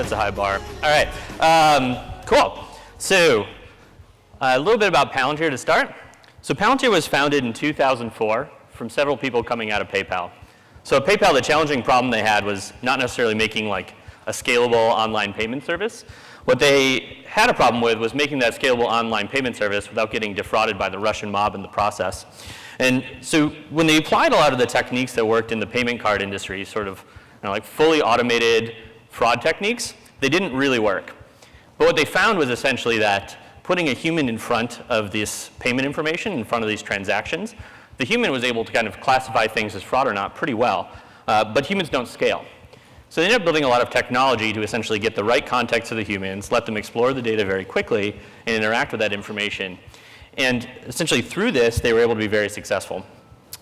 sets a high bar. All right, cool. So a little bit about Palantir to start. So Palantir was founded in 2004 from several people coming out of PayPal. So at PayPal, the challenging problem they had was not necessarily making like a scalable online payment service. What they had a problem with was making that scalable online payment service without getting defrauded by the Russian mob in the process. And so when they applied a lot of the techniques that worked in the payment card industry, sort of like fully automated fraud techniques, they didn't really work. But what they found was essentially that putting a human in front of this payment information, in front of these transactions, the human was able to kind of classify things as fraud or not pretty well, but humans don't scale. So they ended up building a lot of technology to essentially get the right context of the humans, let them explore the data very quickly, and interact with that information. And essentially through this, they were able to be very successful.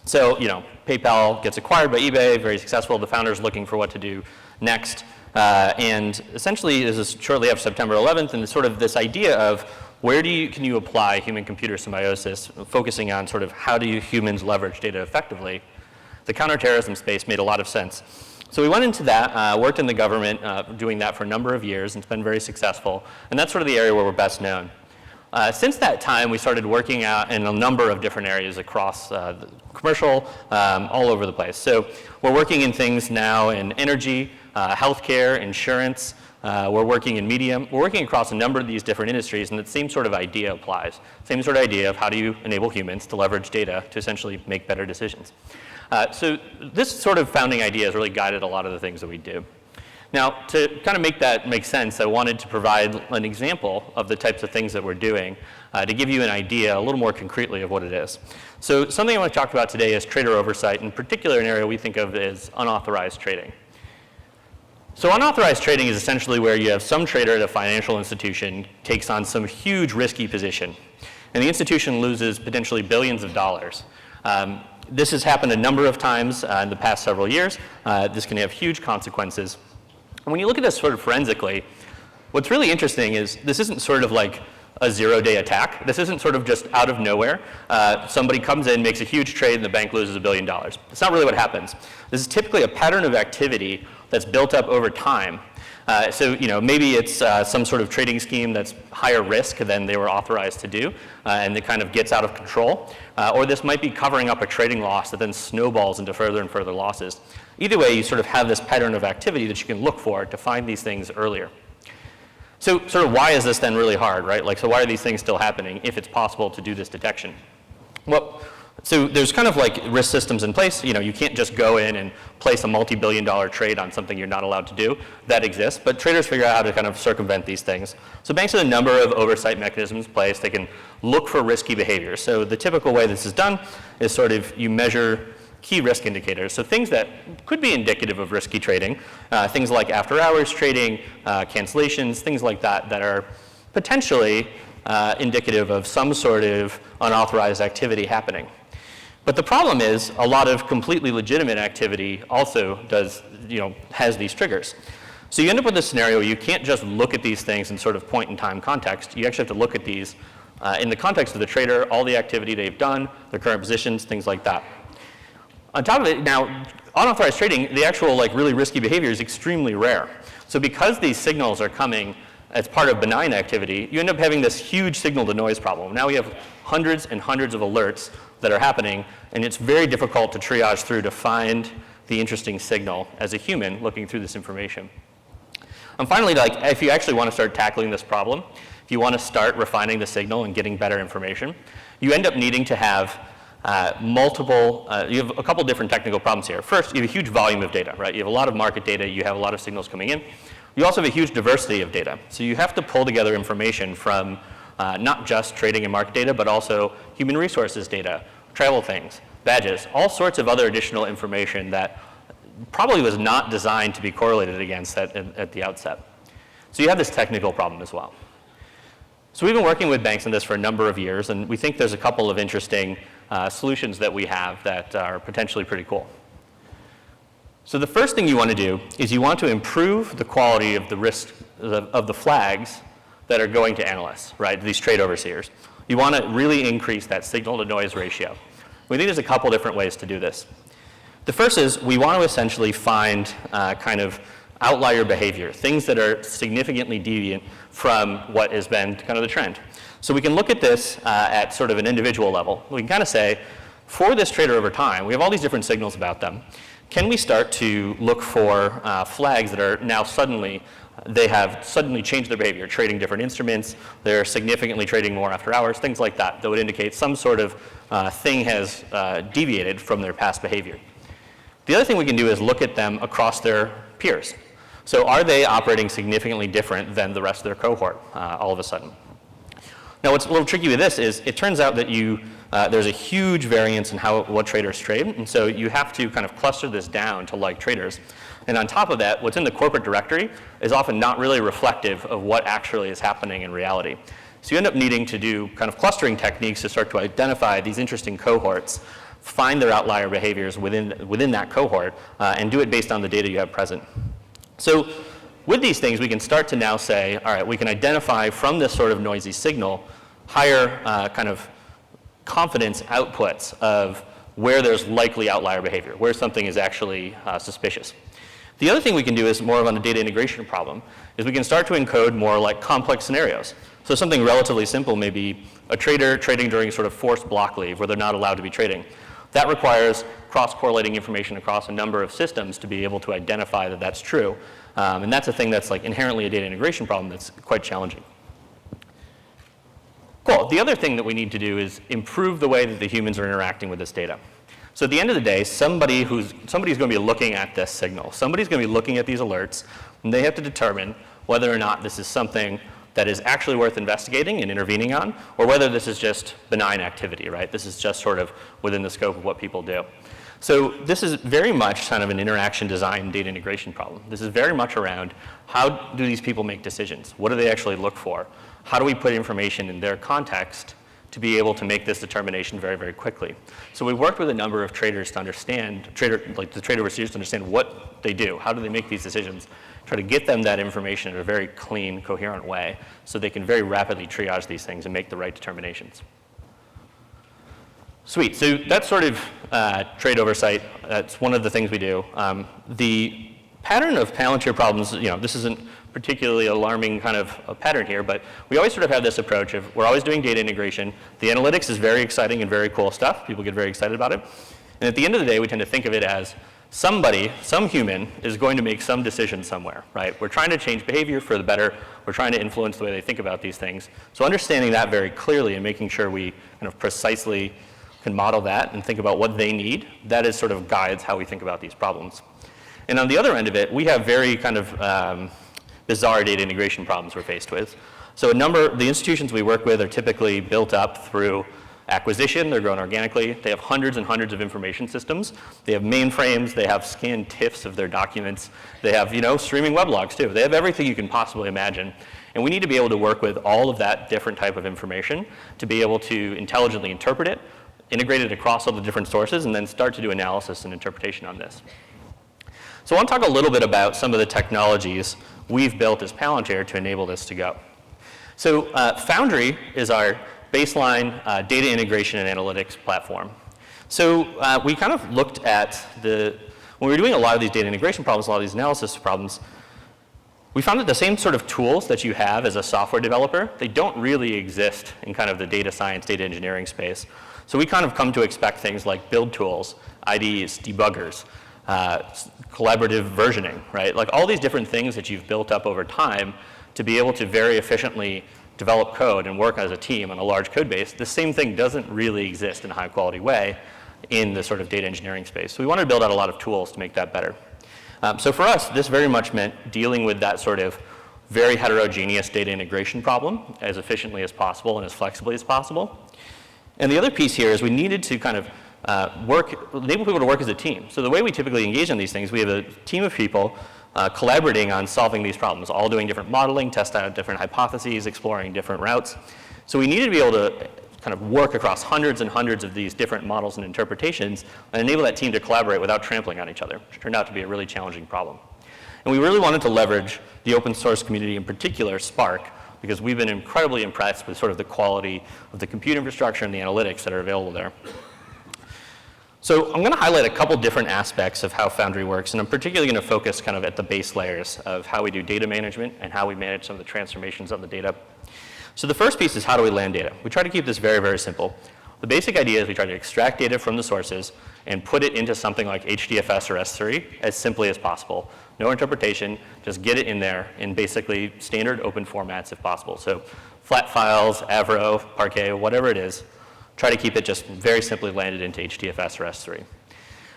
So, PayPal gets acquired by eBay, very successful. The founder's looking for what to do next. And essentially, this is shortly after September 11th, and sort of this idea of where can you apply human-computer symbiosis, focusing on sort of how do humans leverage data effectively. The counterterrorism space made a lot of sense. So we went into that, worked in the government, doing that for a number of years, and it's been very successful. And that's sort of the area where we're best known. Since that time, we started working out in a number of different areas across the commercial, all over the place. So we're working in things now in energy, healthcare, insurance. We're working in media. We're working across a number of these different industries, and the same sort of idea applies. Same sort of idea of how do you enable humans to leverage data to essentially make better decisions. So this sort of founding idea has really guided a lot of the things that we do. Now, to kind of make that make sense, I wanted to provide an example of the types of things that we're doing to give you an idea a little more concretely of what it is. So something I want to talk about today is trader oversight, in particular an area we think of as unauthorized trading. So unauthorized trading is essentially where you have some trader at a financial institution takes on some huge risky position, and the institution loses potentially billions of dollars. This has happened a number of times in the past several years. This can have huge consequences. And when you look at this sort of forensically, what's really interesting is this isn't sort of like a zero-day attack. This isn't sort of just out of nowhere. Somebody comes in, makes a huge trade, and the bank loses $1 billion. That's not really what happens. This is typically a pattern of activity that's built up over time. So maybe it's some sort of trading scheme that's higher risk than they were authorized to do, and it kind of gets out of control. Or this might be covering up a trading loss that then snowballs into further and further losses. Either way, you sort of have this pattern of activity that you can look for to find these things earlier. So sort of why is this then really hard, right? Like, so why are these things still happening if it's possible to do this detection? Well, so there's kind of like risk systems in place. You can't just go in and place a multi-billion-dollar trade on something you're not allowed to do. That exists, but traders figure out how to kind of circumvent these things. So banks have a number of oversight mechanisms in place. They can look for risky behavior. So the typical way this is done is sort of you measure key risk indicators. So things that could be indicative of risky trading, things like after-hours trading, cancellations, things like that that are potentially indicative of some sort of unauthorized activity happening. But the problem is a lot of completely legitimate activity also has these triggers. So you end up with a scenario where you can't just look at these things in sort of point-in-time context. You actually have to look at these in the context of the trader, all the activity they've done, their current positions, things like that. On top of it, now, unauthorized trading, the actual really risky behavior is extremely rare. So because these signals are coming as part of benign activity, you end up having this huge signal-to-noise problem. Now we have hundreds and hundreds of alerts that are happening, and it's very difficult to triage through to find the interesting signal as a human looking through this information. And finally, if you actually want to start tackling this problem, if you want to start refining the signal and getting better information, you end up needing to have you have a couple different technical problems here. First, you have a huge volume of data, right? You have a lot of market data, you have a lot of signals coming in. You also have a huge diversity of data. So you have to pull together information from not just trading and market data, but also human resources data, travel things, badges, all sorts of other additional information that probably was not designed to be correlated against at the outset. So you have this technical problem as well. So we've been working with banks on this for a number of years, and we think there's a couple of interesting solutions that we have that are potentially pretty cool. So the first thing you want to do is you want to improve the quality of the risk of the flags that are going to analysts, right, these trade overseers. You want to really increase that signal-to-noise ratio. We think there's a couple different ways to do this. The first is we want to essentially find outlier behavior, things that are significantly deviant from what has been kind of the trend. So we can look at this at sort of an individual level. We can kind of say, for this trader over time, we have all these different signals about them. Can we start to look for flags that are now they have suddenly changed their behavior, trading different instruments, they're significantly trading more after hours, things like that, that would indicate some sort of thing has deviated from their past behavior. The other thing we can do is look at them across their peers. So are they operating significantly different than the rest of their cohort all of a sudden? Now what's a little tricky with this is it turns out that there's a huge variance in what traders trade, and so you have to kind of cluster this down to like traders. And on top of that, what's in the corporate directory is often not really reflective of what actually is happening in reality. So you end up needing to do kind of clustering techniques to start to identify these interesting cohorts, find their outlier behaviors within that cohort, and do it based on the data you have present. So with these things, we can start to now say, all right, we can identify from this sort of noisy signal higher kind of confidence outputs of where there's likely outlier behavior, where something is actually suspicious. The other thing we can do is more of on a data integration problem, is we can start to encode more like complex scenarios. So something relatively simple may be a trader trading during sort of forced block leave where they're not allowed to be trading. That requires cross-correlating information across a number of systems to be able to identify that that's true. And that's a thing that's like inherently a data integration problem that's quite challenging. Cool. The other thing that we need to do is improve the way that the humans are interacting with this data. So at the end of the day, somebody's going to be looking at this signal. Somebody's going to be looking at these alerts, and they have to determine whether or not this is something that is actually worth investigating and intervening on, or whether this is just benign activity, right? This is just sort of within the scope of what people do. So this is very much kind of an interaction design data integration problem. This is very much around how do these people make decisions? What do they actually look for? How do we put information in their context to be able to make this determination very, very quickly? So we worked with a number of traders to understand, like the trader overseers to understand what they do, how do they make these decisions, try to get them that information in a very clean, coherent way so they can very rapidly triage these things and make the right determinations. Sweet, so that's sort of trade oversight. That's one of the things we do. The pattern of Palantir problems, this isn't particularly alarming kind of a pattern here, but we always sort of have this approach of we're always doing data integration. The analytics is very exciting and very cool stuff. People get very excited about it. And at the end of the day, we tend to think of it as somebody, some human, is going to make some decision somewhere, right? We're trying to change behavior for the better. We're trying to influence the way they think about these things. So understanding that very clearly and making sure we kind of precisely can model that and think about what they need, that is sort of guides how we think about these problems. And on the other end of it, we have very kind of bizarre data integration problems we're faced with. So the institutions we work with are typically built up through acquisition. They're grown organically. They have hundreds and hundreds of information systems. They have mainframes. They have scanned TIFFs of their documents. They have, streaming weblogs too. They have everything you can possibly imagine. And we need to be able to work with all of that different type of information to be able to intelligently interpret it, integrate it across all the different sources, and then start to do analysis and interpretation on this. So I want to talk a little bit about some of the technologies we've built as Palantir to enable this to go. So Foundry is our baseline data integration and analytics platform. So we kind of looked at when we were doing a lot of these data integration problems, a lot of these analysis problems, we found that the same sort of tools that you have as a software developer, they don't really exist in kind of the data science, data engineering space. So we kind of come to expect things like build tools, IDEs, debuggers, collaborative versioning, right? Like all these different things that you've built up over time to be able to very efficiently develop code and work as a team on a large code base, the same thing doesn't really exist in a high quality way in the sort of data engineering space. So we wanted to build out a lot of tools to make that better. So for us, this very much meant dealing with that sort of very heterogeneous data integration problem as efficiently as possible and as flexibly as possible. And the other piece here is we needed to kind of enable people to work as a team. So the way we typically engage on these things, we have a team of people collaborating on solving these problems, all doing different modeling, test out different hypotheses, exploring different routes. So we needed to be able to kind of work across hundreds and hundreds of these different models and interpretations and enable that team to collaborate without trampling on each other, which turned out to be a really challenging problem. And we really wanted to leverage the open source community, in particular Spark, because we've been incredibly impressed with sort of the quality of the compute infrastructure and the analytics that are available there. So I'm going to highlight a couple different aspects of how Foundry works, and I'm particularly going to focus kind of at the base layers of how we do data management and how we manage some of the transformations of the data. So the first piece is how do we land data? We try to keep this very, very simple. The basic idea is we try to extract data from the sources and put it into something like HDFS or S3 as simply as possible. No interpretation, just get it in there in basically standard open formats if possible. So flat files, Avro, Parquet, whatever it is, try to keep it just very simply landed into HDFS or S3.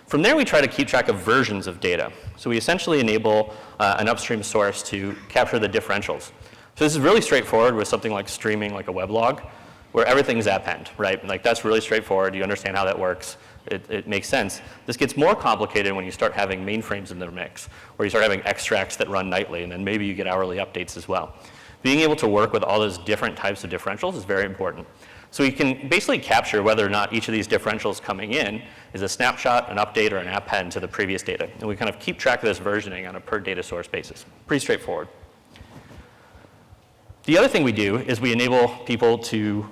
From there, we try to keep track of versions of data. So we essentially enable an upstream source to capture the differentials. So this is really straightforward with something like streaming, like a weblog, where everything's append, right? Like that's really straightforward. You understand how that works. It makes sense. This gets more complicated when you start having mainframes in the mix, where you start having extracts that run nightly, and then maybe you get hourly updates as well. Being able to work with all those different types of differentials is very important. So we can basically capture whether or not each of these differentials coming in is a snapshot, an update, or an append to the previous data. And we kind of keep track of this versioning on a per data source basis. Pretty straightforward. The other thing we do is we enable people to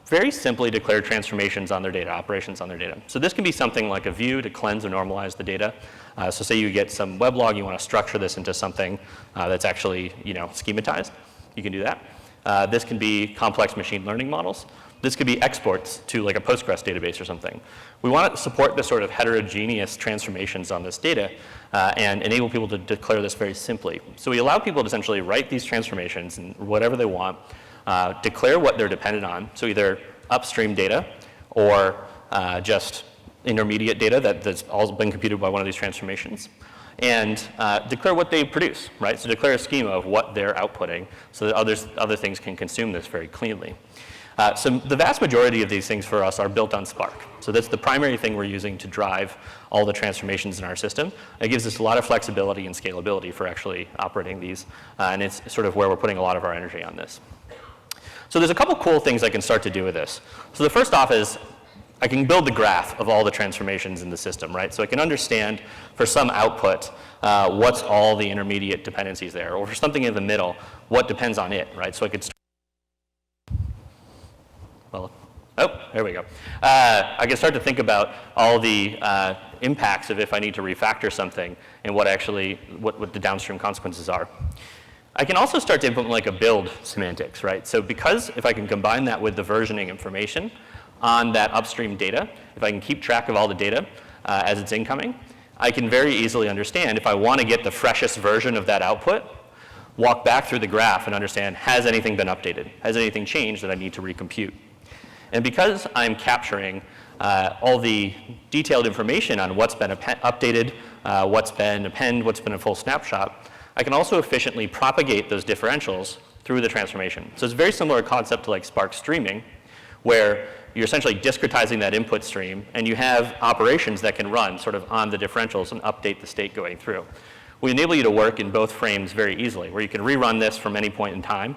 very simply declare transformations on their data, operations on their data. So this can be something like a view to cleanse or normalize the data. So say you get some weblog, you want to structure this into something that's actually, schematized. You can do that. This can be complex machine learning models. This could be exports to like a Postgres database or something. We want to support the sort of heterogeneous transformations on this data and enable people to declare this very simply. So we allow people to essentially write these transformations and whatever they want, declare what they're dependent on, so either upstream data or just intermediate data that's all been computed by one of these transformations, and declare what they produce, right? So declare a schema of what they're outputting so that other things can consume this very cleanly. So the vast majority of these things for us are built on Spark. So that's the primary thing we're using to drive all the transformations in our system. It gives us a lot of flexibility and scalability for actually operating these, and it's sort of where we're putting a lot of our energy on this. So there's a couple cool things I can start to do with this. So the first off is I can build the graph of all the transformations in the system, right? So I can understand for some output what's all the intermediate dependencies there, or for something in the middle, what depends on it, right? So I could there we go. I can start to think about all the impacts of if I need to refactor something and what the downstream consequences are. I can also start to implement like a build semantics, right? So because if I can combine that with the versioning information on that upstream data, if I can keep track of all the data as it's incoming, I can very easily understand if I want to get the freshest version of that output, walk back through the graph and understand, has anything been updated? Has anything changed that I need to recompute? And because I'm capturing all the detailed information on what's been updated, what's been append, what's been a full snapshot, I can also efficiently propagate those differentials through the transformation. So it's a very similar concept to like Spark streaming, where you're essentially discretizing that input stream, and you have operations that can run sort of on the differentials and update the state going through. We enable you to work in both frames very easily, where you can rerun this from any point in time,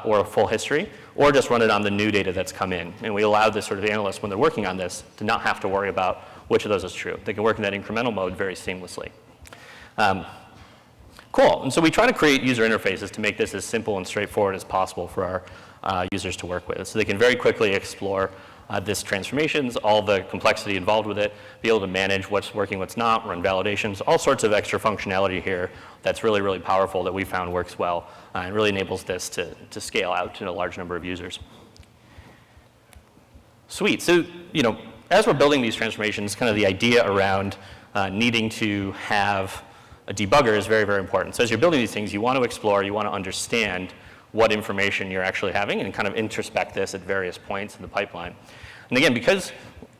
or a full history, or just run it on the new data that's come in. And we allow this sort of analyst, when they're working on this, to not have to worry about which of those is true. They can work in that incremental mode very seamlessly. Cool, and so we try to create user interfaces to make this as simple and straightforward as possible for our users to work with. So they can very quickly explore this transformations, all the complexity involved with it, be able to manage what's working, what's not, run validations, all sorts of extra functionality here that's really, really powerful that we found works well and really enables this to scale out to a large number of users. Sweet, so as we're building these transformations, kind of the idea around needing to have a debugger is very, very important. So as you're building these things, you want to explore, you want to understand what information you're actually having and kind of introspect this at various points in the pipeline. And again, because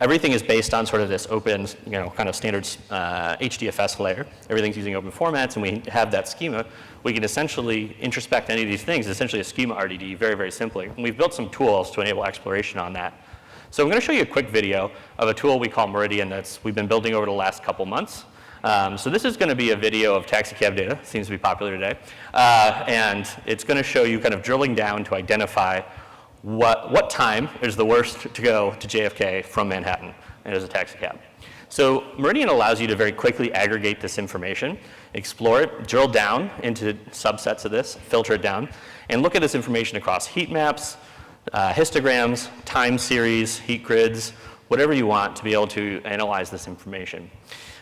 everything is based on sort of this open, kind of standard HDFS layer, everything's using open formats, and we have that schema, we can essentially introspect any of these things, essentially a schema RDD, very, very simply. And we've built some tools to enable exploration on that. So I'm going to show you a quick video of a tool we call Meridian we've been building over the last couple months. So this is going to be a video of taxicab data, seems to be popular today, and it's going to show you kind of drilling down to identify what time is the worst to go to JFK from Manhattan and as a taxicab. So Meridian allows you to very quickly aggregate this information, explore it, drill down into subsets of this, filter it down, and look at this information across heat maps, histograms, time series, heat grids, whatever you want to be able to analyze this information.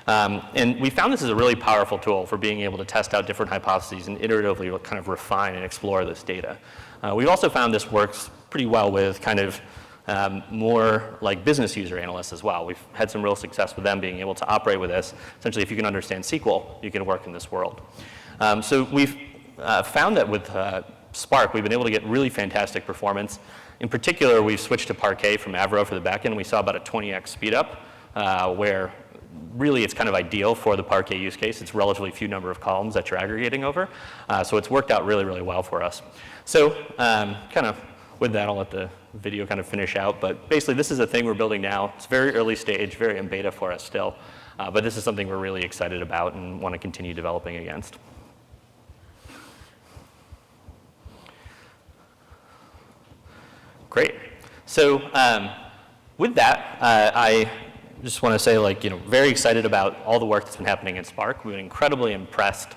And we found this is a really powerful tool for being able to test out different hypotheses and iteratively kind of refine and explore this data. We've also found this works pretty well with kind of more like business user analysts as well. We've had some real success with them being able to operate with this. Essentially, if you can understand SQL, you can work in this world. So we've found that with Spark, we've been able to get really fantastic performance. In particular, we've switched to Parquet from Avro for the backend. We saw about a 20x speed up, where really it's kind of ideal for the Parquet use case. It's relatively few number of columns that you're aggregating over. So it's worked out really, really well for us. So kind of with that, I'll let the video kind of finish out. But basically, this is a thing we're building now. It's very early stage, very in beta for us still. But this is something we're really excited about and want to continue developing against. Great. So with that, I just want to say, like, very excited about all the work that's been happening in Spark. We've been incredibly impressed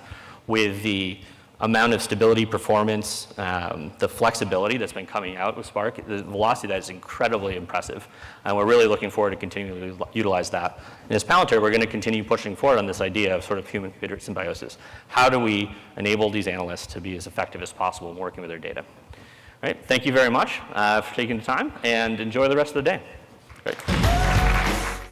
with the amount of stability, performance, the flexibility that's been coming out with Spark. The velocity of that is incredibly impressive. And we're really looking forward to continuing to utilize that. And as Palantir, we're going to continue pushing forward on this idea of sort of human-computer symbiosis. How do we enable these analysts to be as effective as possible in working with their data? All right, thank you very much for taking the time, and enjoy the rest of the day. Great.